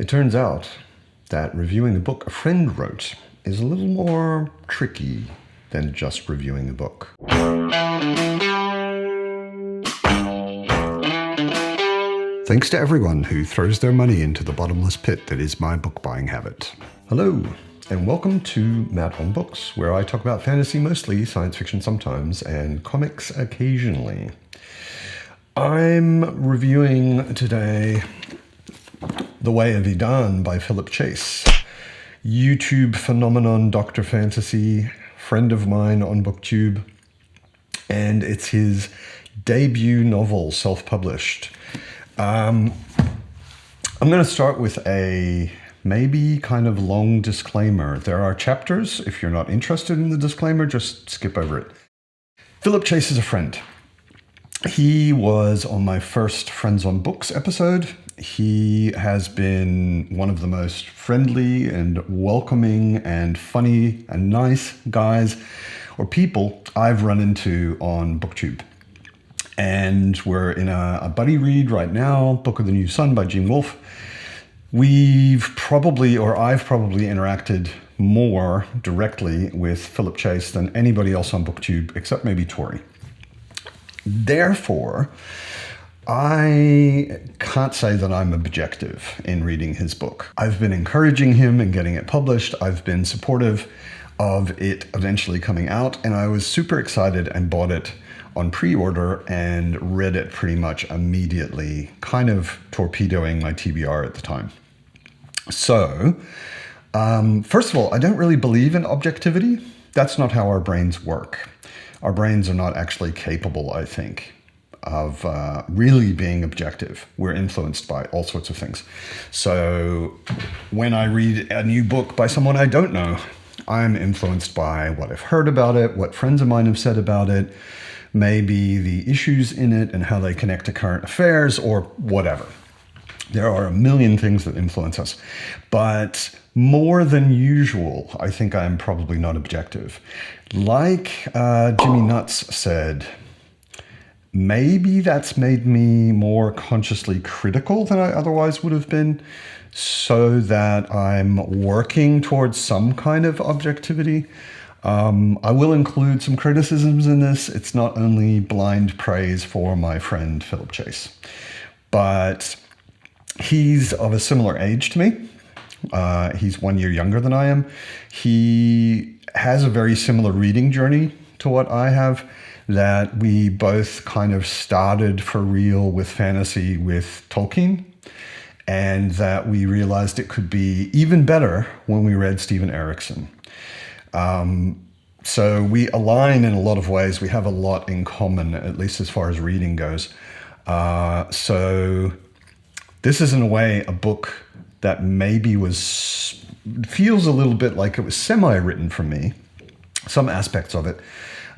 It turns out that reviewing a book a friend wrote is a little more tricky than just reviewing a book. Thanks to everyone who throws their money into the bottomless pit that is my book buying habit. Hello, and welcome to Matt on Books, where I talk about fantasy mostly, science fiction sometimes, and comics occasionally. I'm reviewing today The Way of Edan by Philip Chase. YouTube phenomenon, Dr. Fantasy, friend of mine on BookTube, and it's his debut novel, self-published. I'm going to start with a maybe kind of long disclaimer. There are chapters. If you're not interested in the disclaimer, just skip over it. Philip Chase is a friend. He was on my first Friends on Books episode. He has been one of the most friendly and welcoming and funny and nice guys or people I've run into on BookTube. And we're in a buddy read right now, Book of the New Sun by Gene Wolfe. I've probably interacted more directly with Philip Chase than anybody else on BookTube, except maybe Tori. Therefore, I can't say that I'm objective in reading his book. I've been encouraging him and getting it published. I've been supportive of it eventually coming out, and I was super excited and bought it on pre-order and read it pretty much immediately, kind of torpedoing my TBR at the time. So, first of all, I don't really believe in objectivity. That's not how our brains work. Our brains are not actually capable, I think, of really being objective. We're influenced by all sorts of things. So when I read a new book by someone I don't know, I'm influenced by what I've heard about it, what friends of mine have said about it, maybe the issues in it and how they connect to current affairs or whatever. There are a million things that influence us. But more than usual, I think I'm probably not objective. Like Jimmy Nuts said, maybe that's made me more consciously critical than I otherwise would have been, so that I'm working towards some kind of objectivity. I will include some criticisms in this. It's not only blind praise for my friend Philip Chase, but he's of a similar age to me. He's 1 year younger than I am. He has a very similar reading journey to what I have, that we both kind of started for real with fantasy with Tolkien, and that we realized it could be even better when we read Stephen Erickson. So we align in a lot of ways. We have a lot in common, at least as far as reading goes. So this is in a way a book that maybe feels a little bit like it was semi-written for me, some aspects of it,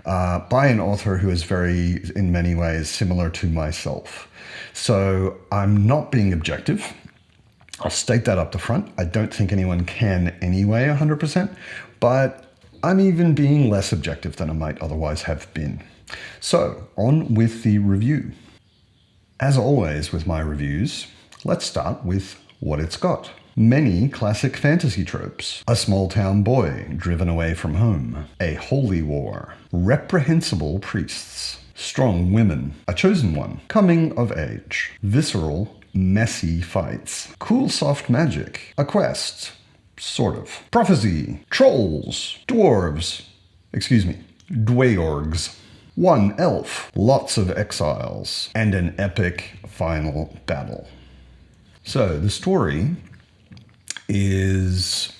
by an author who is very, in many ways, similar to myself. So I'm not being objective. I'll state that up the front. I don't think anyone can anyway 100%, but I'm even being less objective than I might otherwise have been. So, on with the review. As always with my reviews, let's start with what it's got. Many classic fantasy tropes. A small town boy driven away from home. A holy war. Reprehensible priests. Strong women. A chosen one. Coming of age. Visceral, messy fights. Cool soft magic. A quest. Sort of. Prophecy. Trolls. Dwarves. Dweorgs. One elf. Lots of exiles. And an epic final battle. So the story is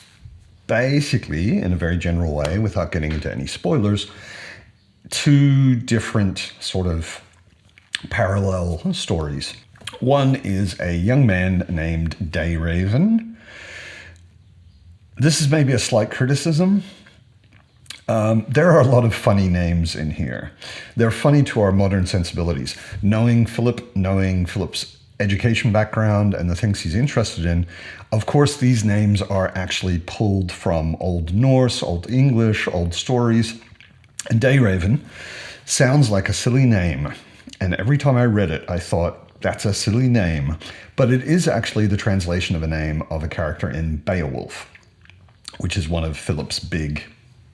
basically, in a very general way, without getting into any spoilers, two different sort of parallel stories. One is a young man named Dayraven. This is maybe a slight criticism. There are a lot of funny names in here. They're funny to our modern sensibilities. Knowing Philip's education background and the things he's interested in, of course, these names are actually pulled from Old Norse, Old English, old stories. And Dayraven sounds like a silly name. And every time I read it, I thought, That's a silly name, but it is actually the translation of a name of a character in Beowulf, which is one of Philip's big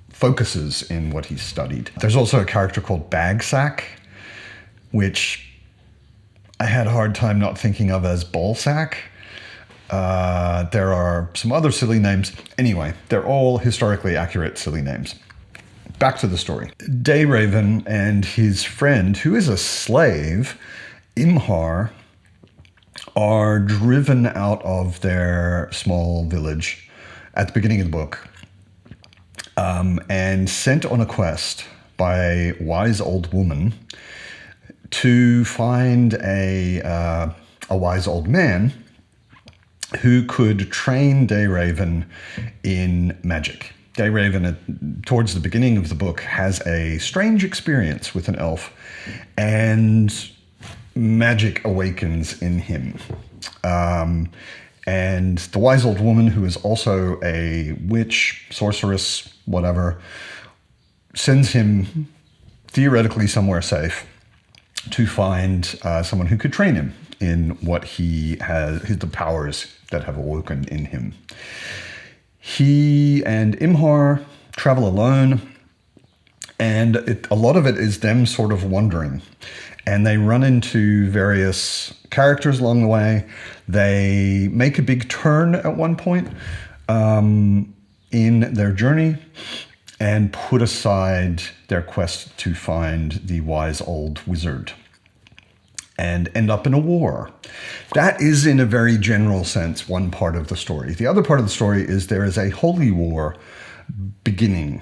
focuses in what he's studied. There's also a character called Bagsack, which I had a hard time not thinking of as Ballsack. There are some other silly names. Anyway, they're all historically accurate silly names. Back to the story. Dayraven and his friend, who is a slave, Imhar, are driven out of their small village at the beginning of the book, and sent on a quest by a wise old woman to find a wise old man who could train Dayraven in magic. Dayraven, towards the beginning of the book, has a strange experience with an elf, and magic awakens in him. And the wise old woman, who is also a witch, sorceress, whatever, sends him theoretically somewhere safe to find someone who could train him in what he has, the powers that have awoken in him. He and Imhar travel alone, and a lot of it is them sort of wandering. And they run into various characters along the way. They make a big turn at one point in their journey and put aside their quest to find the wise old wizard and end up in a war. That is, in a very general sense, one part of the story. The other part of the story is there is a holy war beginning.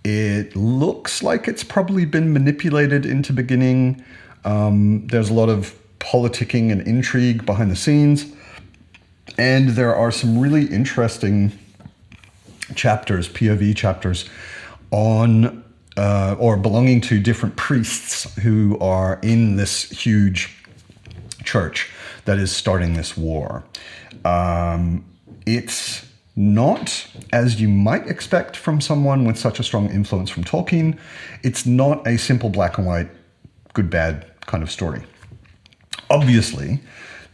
It looks like it's probably been manipulated into beginning. There's a lot of politicking and intrigue behind the scenes. And there are some really interesting chapters, POV chapters, on or belonging to different priests who are in this huge church that is starting this war. It's not, as you might expect from someone with such a strong influence from Tolkien, it's not a simple black and white, good, bad kind of story. Obviously,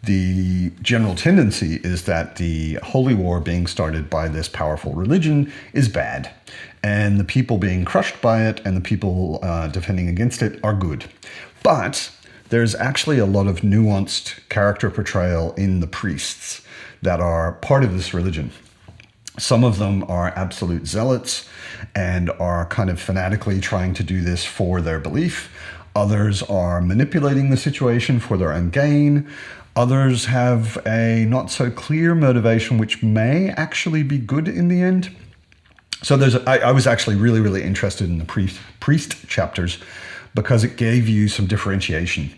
the general tendency is that the holy war being started by this powerful religion is bad, and the people being crushed by it and the people defending against it are good. But there's actually a lot of nuanced character portrayal in the priests that are part of this religion. Some of them are absolute zealots and are kind of fanatically trying to do this for their belief. Others are manipulating the situation for their own gain. Others have a not so clear motivation, which may actually be good in the end. So I was actually really, really interested in the priest chapters because it gave you some differentiation.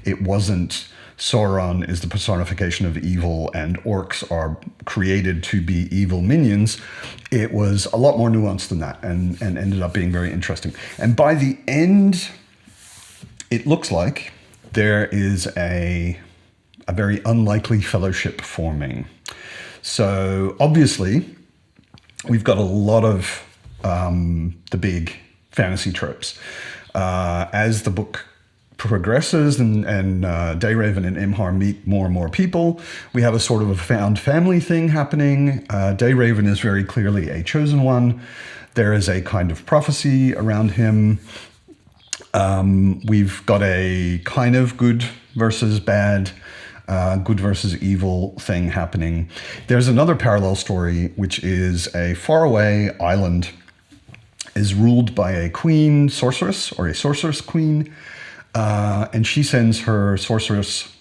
It wasn't Sauron is the personification of evil and orcs are created to be evil minions. It was a lot more nuanced than that and ended up being very interesting. And by the end, it looks like there is a very unlikely fellowship forming. So obviously, we've got a lot of the big fantasy tropes. As the book progresses and Dayraven and Imhar meet more and more people, we have a sort of a found family thing happening. Dayraven is very clearly a chosen one. There is a kind of prophecy around him. We've got a kind of good versus bad, good versus evil thing happening. There's another parallel story, which is a faraway island is ruled by a queen sorceress or a sorceress queen, and she sends her sorceress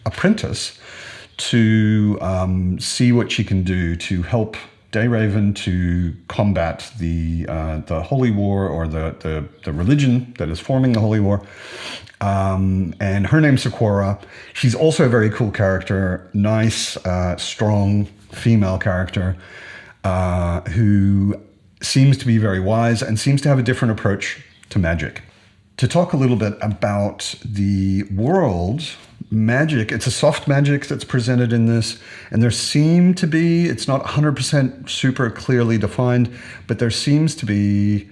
apprentice to see what she can do to help Dayraven to combat the holy war or the religion that is forming the holy war. And her name's Socorra. She's also a very cool character, nice, strong female character who seems to be very wise and seems to have a different approach to magic. To talk a little bit about the world, magic, it's a soft magic that's presented in this, and there seem to be, it's not 100% super clearly defined, but there seems to be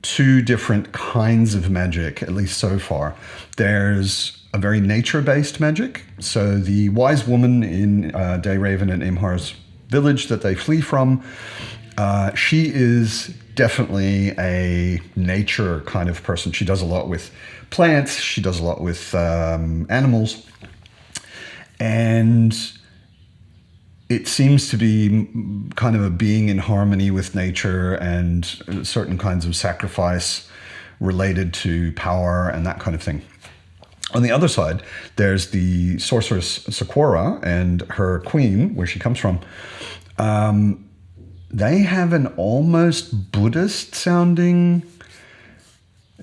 two different kinds of magic, at least so far. There's a very nature-based magic. So the wise woman in Day Raven and Imhar's village that they flee from, she is definitely a nature kind of person. She does a lot with plants. She does a lot with animals. And it seems to be kind of a being in harmony with nature and certain kinds of sacrifice related to power and that kind of thing. On the other side, there's the sorceress Sakura and her queen, where she comes from. They have an almost Buddhist-sounding,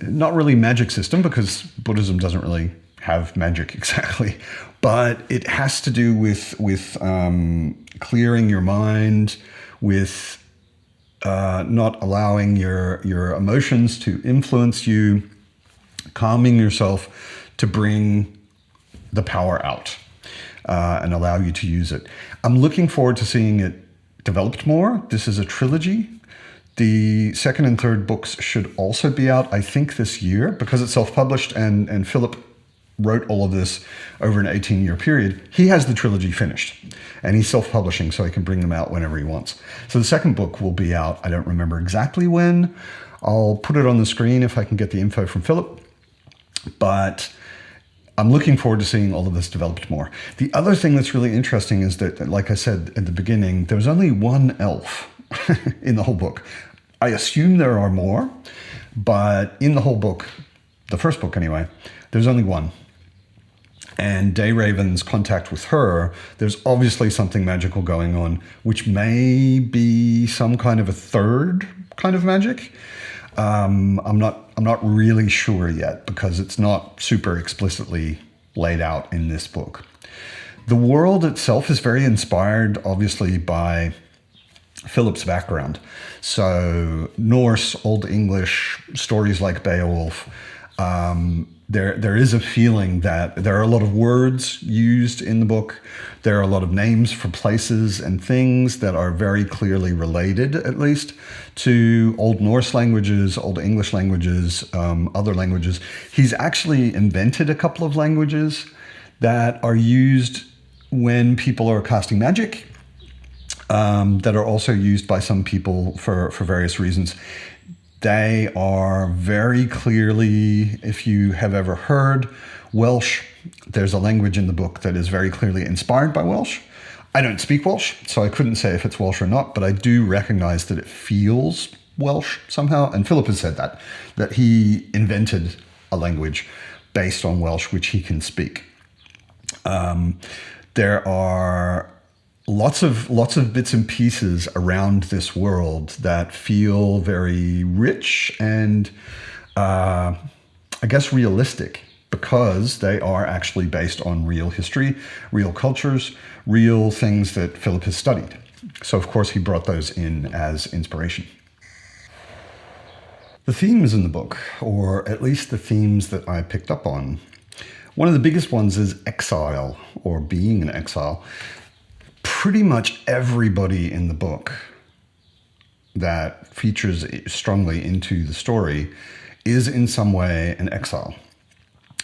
not really magic system, because Buddhism doesn't really have magic exactly, but it has to do with clearing your mind, with not allowing your emotions to influence you, calming yourself to bring the power out and allow you to use it. I'm looking forward to seeing it developed more. This is a trilogy. The second and third books should also be out, I think, this year, because it's self-published, and Philip wrote all of this over an 18-year period. He has the trilogy finished, and he's self-publishing, so he can bring them out whenever he wants. So the second book will be out, I don't remember exactly when. I'll put it on the screen if I can get the info from Philip. But I'm looking forward to seeing all of this developed more. The other thing that's really interesting is that, like I said at the beginning, there's only one elf in the whole book. I assume there are more, but in the whole book, the first book anyway, there's only one. And Day Raven's contact with her, there's obviously something magical going on, which may be some kind of a third kind of magic. I'm not really sure yet, because it's not super explicitly laid out in this book. The world itself is very inspired, obviously, by Philip's background. So Norse, Old English, stories like Beowulf. There is a feeling that there are a lot of words used in the book. There are a lot of names for places and things that are very clearly related, at least, to Old Norse languages, Old English languages, other languages. He's actually invented a couple of languages that are used when people are casting magic, that are also used by some people for various reasons. They are very clearly, if you have ever heard Welsh, there's a language in the book that is very clearly inspired by Welsh. I don't speak Welsh, so I couldn't say if it's Welsh or not, but I do recognize that it feels Welsh somehow. And Philip has said that he invented a language based on Welsh, which he can speak. There are lots of bits and pieces around this world that feel very rich and I guess realistic, because they are actually based on real history, real cultures, real things that Philip has studied. So of course he brought those in as inspiration. The themes in the book, or at least the themes that I picked up on, one of the biggest ones is exile, or being in exile. Pretty much everybody in the book that features strongly into the story is in some way an exile.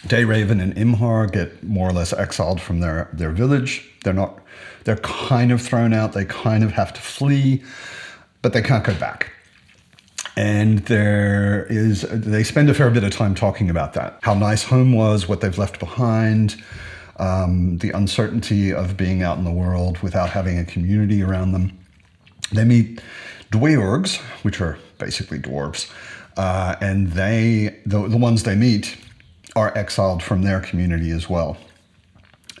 Day Raven and Imhar get more or less exiled from their village. They're kind of thrown out. They kind of have to flee, but they can't go back. And they spend a fair bit of time talking about that. How nice home was, what they've left behind, the uncertainty of being out in the world without having a community around them. They meet dweorgs, which are basically dwarves, and the ones they meet are exiled from their community as well,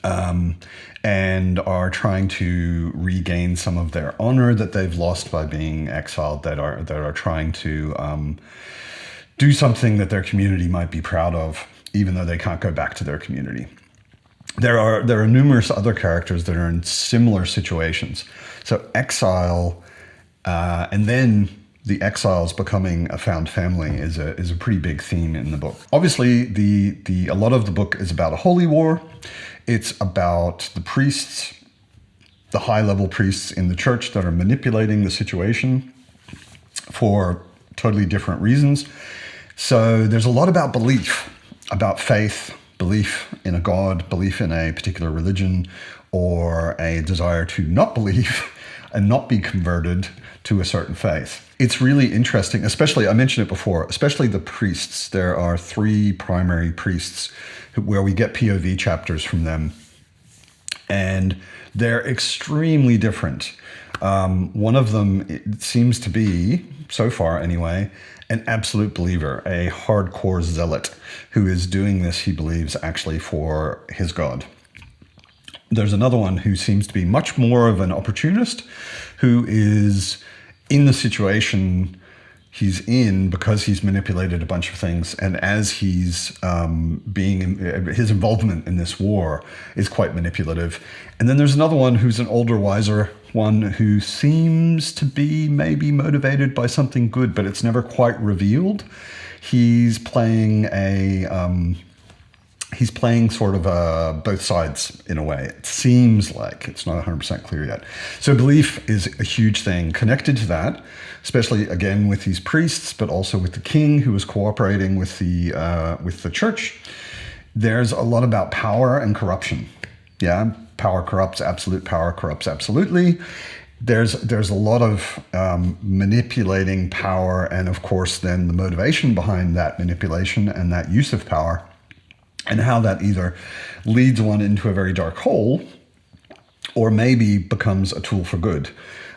and are trying to regain some of their honor that they've lost by being exiled, that are trying to do something that their community might be proud of, even though they can't go back to their community. There are numerous other characters that are in similar situations. So exile, and then the exiles becoming a found family is a pretty big theme in the book. Obviously, a lot of the book is about a holy war. It's about the priests, the high-level priests in the church that are manipulating the situation for totally different reasons. So there's a lot about belief, about faith, belief in a god, belief in a particular religion, or a desire to not believe and not be converted to a certain faith. It's really interesting, especially, I mentioned it before, especially the priests. There are 3 primary priests where we get POV chapters from them, and they're extremely different. One of them, it seems to be, so far anyway, an absolute believer, a hardcore zealot who is doing this, he believes, actually for his God. There's another one who seems to be much more of an opportunist, who is in the situation he's in because he's manipulated a bunch of things, and as he's his involvement in this war is quite manipulative. And then there's another one who's an older, wiser one who seems to be maybe motivated by something good, but it's never quite revealed. He's playing sort of both sides in a way. It seems like it's not 100% clear yet. So belief is a huge thing. Connected to that, especially again with these priests, but also with the king who is cooperating with the church, there's a lot about power and corruption. Yeah, power corrupts, absolute power corrupts absolutely. There's a lot of manipulating power, and of course then the motivation behind that manipulation and that use of power, and how that either leads one into a very dark hole or maybe becomes a tool for good.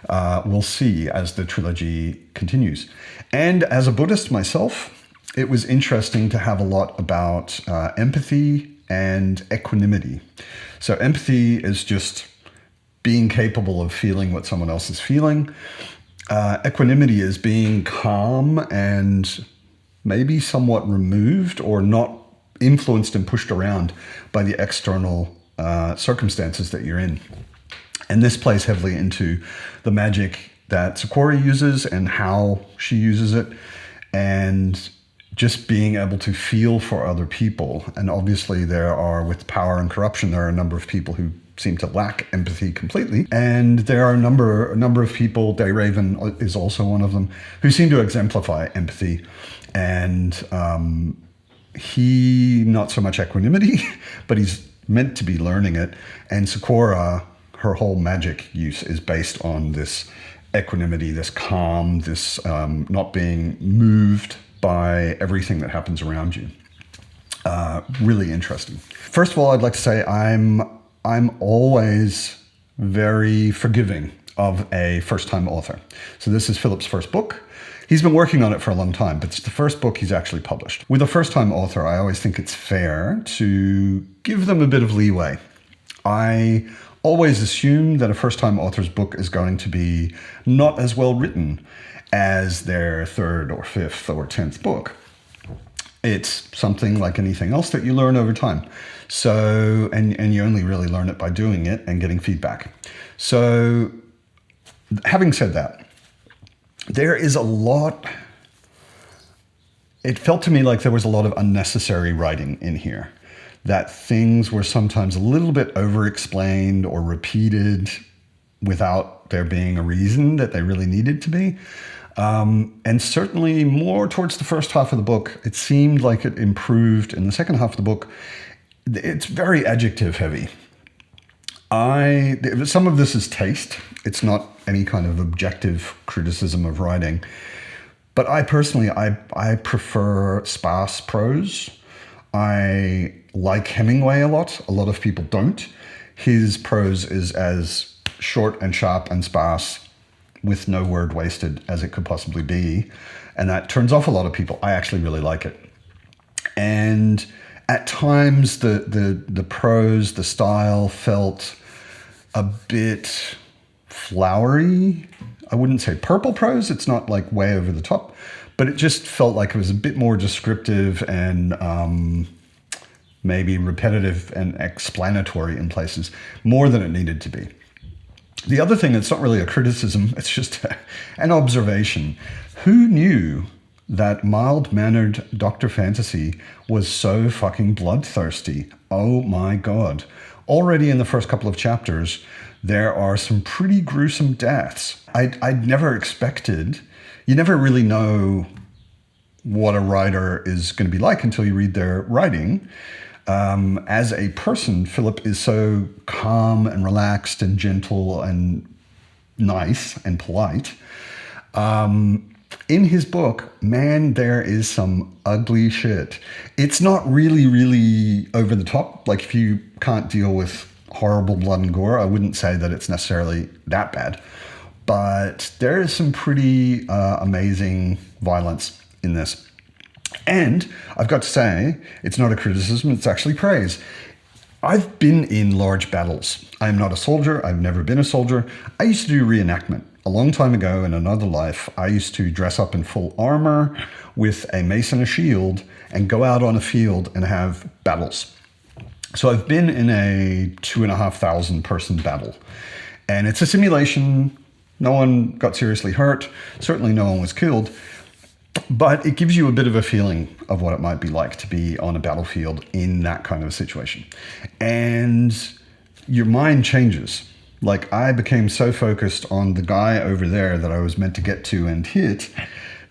We'll see as the trilogy continues. And as a Buddhist myself, it was interesting to have a lot about empathy and equanimity. So empathy is just being capable of feeling what someone else is feeling. Equanimity is being calm and maybe somewhat removed or not influenced and pushed around by the external circumstances that you're in. And this plays heavily into the magic that Sakura uses and how she uses it, and just being able to feel for other people. And obviously with power and corruption, there are a number of people who seem to lack empathy completely. And there are a number of people, Day Raven is also one of them, who seem to exemplify empathy. And he, not so much equanimity, but he's meant to be learning it. And Sakura, her whole magic use is based on this equanimity, this calm, this not being moved by everything that happens around you. Really interesting. First of all, I'd like to say I'm always very forgiving of a first-time author. So this is Philip's first book. He's been working on it for a long time, but it's the first book he's actually published. With a first-time author, I always think it's fair to give them a bit of leeway. I always assume that a first-time author's book is going to be not as well written as their 3rd or 5th or 10th book. It's something like anything else that you learn over time. So, and you only really learn it by doing it and getting feedback. So, having said that, there is a lot, it felt to me like there was a lot of unnecessary writing in here, that things were sometimes a little bit over-explained or repeated without there being a reason that they really needed to be. And certainly more towards the first half of the book, it seemed like it improved. In the second half of the book, it's very adjective heavy. Some of this is taste. It's not any kind of objective criticism of writing. But I personally, I prefer sparse prose. I like Hemingway a lot. A lot of people don't. His prose is as short and sharp and sparse with no word wasted as it could possibly be. And that turns off a lot of people. I actually really like it. And at times the prose, the style felt a bit flowery. I wouldn't say purple prose. It's not like way over the top, but it just felt like it was a bit more descriptive and maybe repetitive and explanatory in places, more than it needed to be. The other thing, it's not really a criticism, it's just an observation. Who knew that mild-mannered Dr. Fantasy was so fucking bloodthirsty? Oh my God. Already in the first couple of chapters, there are some pretty gruesome deaths. I'd never expected, you never really know what a writer is going to be like until you read their writing. As a person, Philip is so calm and relaxed and gentle and nice and polite. In his book, man, there is some ugly shit. It's not really, really over the top. Like, if you can't deal with horrible blood and gore, I wouldn't say that it's necessarily that bad. But there is some pretty amazing violence in this. And I've got to say, it's not a criticism, it's actually praise. I've been in large battles. I'm not a soldier. I've never been a soldier. I used to do reenactment. A long time ago in another life, I used to dress up in full armor with a mace and a shield and go out on a field and have battles. So I've been in a 2,500 person battle. And it's a simulation. No one got seriously hurt. Certainly no one was killed. But it gives you a bit of a feeling of what it might be like to be on a battlefield in that kind of a situation. And your mind changes. Like, I became so focused on the guy over there that I was meant to get to and hit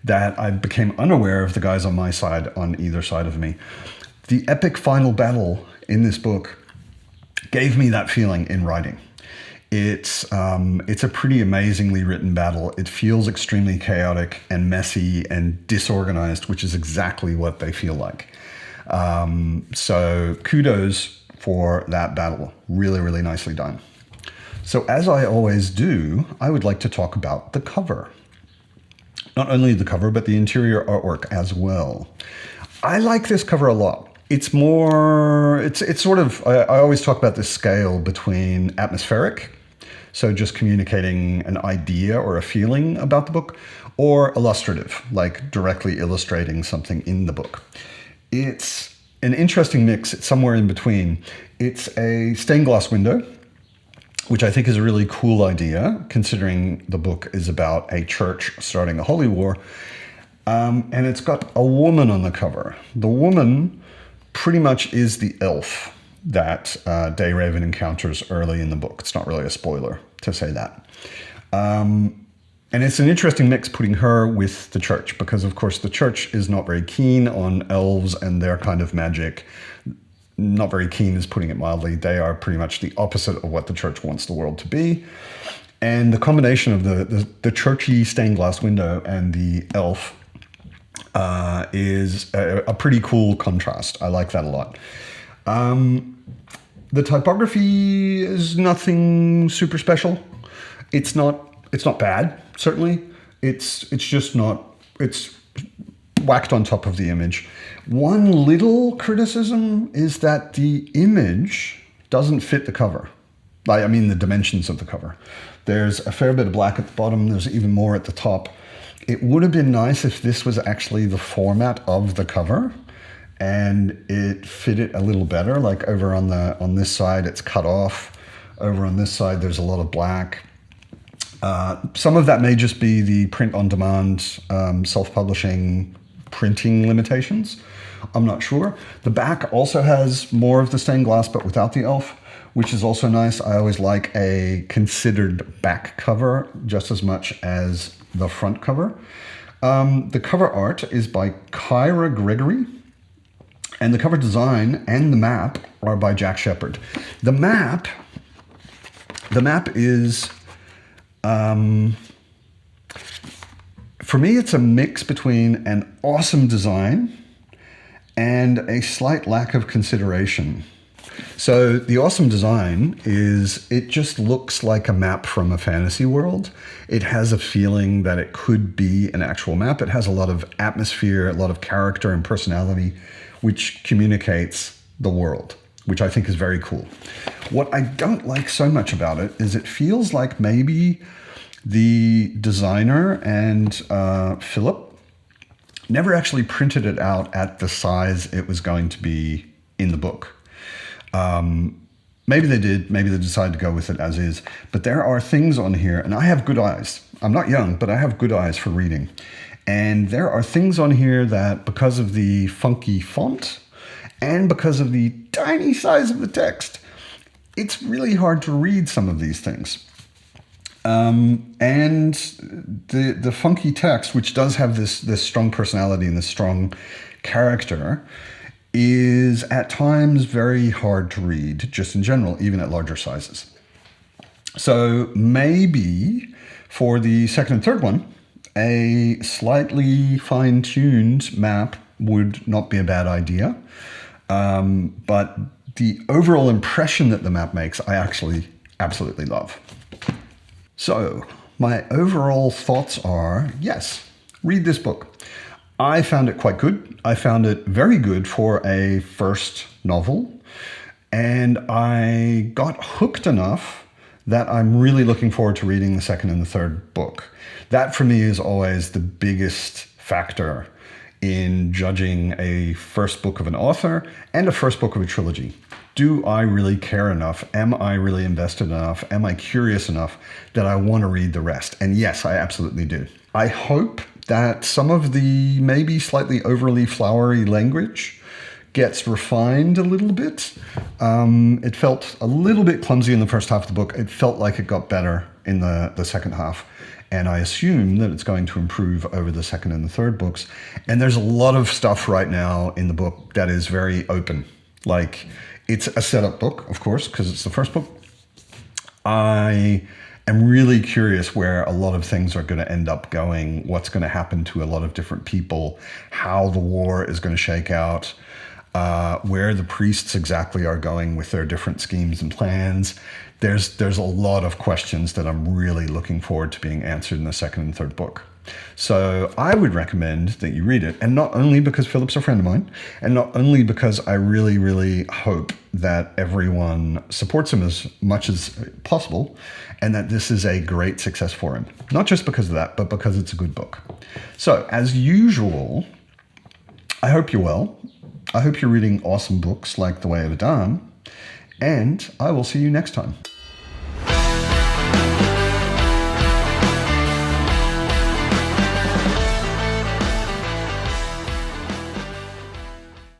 that I became unaware of the guys on my side, on either side of me. The epic final battle in this book gave me that feeling in writing. It's a pretty amazingly written battle. It feels extremely chaotic and messy and disorganized, which is exactly what they feel like. So kudos for that battle. Really, really nicely done. So as I always do, I would like to talk about the cover. Not only the cover, but the interior artwork as well. I like this cover a lot. It's sort of, I always talk about this scale between atmospheric, so just communicating an idea or a feeling about the book, or illustrative, like directly illustrating something in the book. It's an interesting mix. It's somewhere in between. It's a stained glass window, which I think is a really cool idea, considering the book is about a church starting a holy war. And it's got a woman on the cover. The woman pretty much is the elf that Dayrhaven encounters early in the book. It's not really a spoiler to say that. And it's an interesting mix putting her with the church, because of course the church is not very keen on elves and their kind of magic. Not very keen is putting it mildly. They are pretty much the opposite of what the church wants the world to be. And the combination of the churchy stained glass window and the elf is a pretty cool contrast. I like that a lot. The typography is nothing super special. It's not bad, certainly. It's just not, it's whacked on top of the image. One little criticism is that the image doesn't fit the cover. I mean, the dimensions of the cover. There's a fair bit of black at the bottom. There's even more at the top. It would have been nice if this was actually the format of the cover and it fit it a little better. Like over on this side, it's cut off. Over on this side, there's a lot of black. Some of that may just be the print-on-demand, self-publishing printing limitations. I'm not sure. The back also has more of the stained glass, but without the elf, which is also nice. I always like a considered back cover just as much as the front cover. The cover art is by Kyra Gregory, and the cover design and the map are by Jack Shepard. The map is, for me, it's a mix between an awesome design and a slight lack of consideration. So the awesome design is, it just looks like a map from a fantasy world. It has a feeling that it could be an actual map. It has a lot of atmosphere, a lot of character and personality, which communicates the world, which I think is very cool. What I don't like so much about it is it feels like maybe the designer and Philip never actually printed it out at the size it was going to be in the book. Maybe they did, maybe they decided to go with it as is, but there are things on here, and I have good eyes. I'm not young, but I have good eyes for reading. And there are things on here that, because of the funky font and because of the tiny size of the text, it's really hard to read some of these things. And the funky text, which does have this strong personality and this strong character, is at times very hard to read, just in general, even at larger sizes. So maybe for the second and third one, a slightly fine-tuned map would not be a bad idea. But the overall impression that the map makes, I actually absolutely love. So my overall thoughts are, yes, read this book. I found it quite good. I found it very good for a first novel. And I got hooked enough that I'm really looking forward to reading the second and the third book. That for me is always the biggest factor in judging a first book of an author and a first book of a trilogy. Do I really care enough? Am I really invested enough? Am I curious enough that I want to read the rest? And yes, I absolutely do. I hope that some of the maybe slightly overly flowery language gets refined a little bit. It felt a little bit clumsy in the first half of the book. It felt like it got better in the second half. And I assume that it's going to improve over the second and the third books. And there's a lot of stuff right now in the book that is very open. Like, it's a setup book, of course, because it's the first book. I am really curious where a lot of things are going to end up going, what's going to happen to a lot of different people, how the war is going to shake out, where the priests exactly are going with their different schemes and plans. There's a lot of questions that I'm really looking forward to being answered in the second and third book. So I would recommend that you read it, and not only because Philip's a friend of mine, and not only because I really, really hope that everyone supports him as much as possible, and that this is a great success for him. Not just because of that, but because it's a good book. So, as usual, I hope you're well. I hope you're reading awesome books like The Way of Edan, and I will see you next time.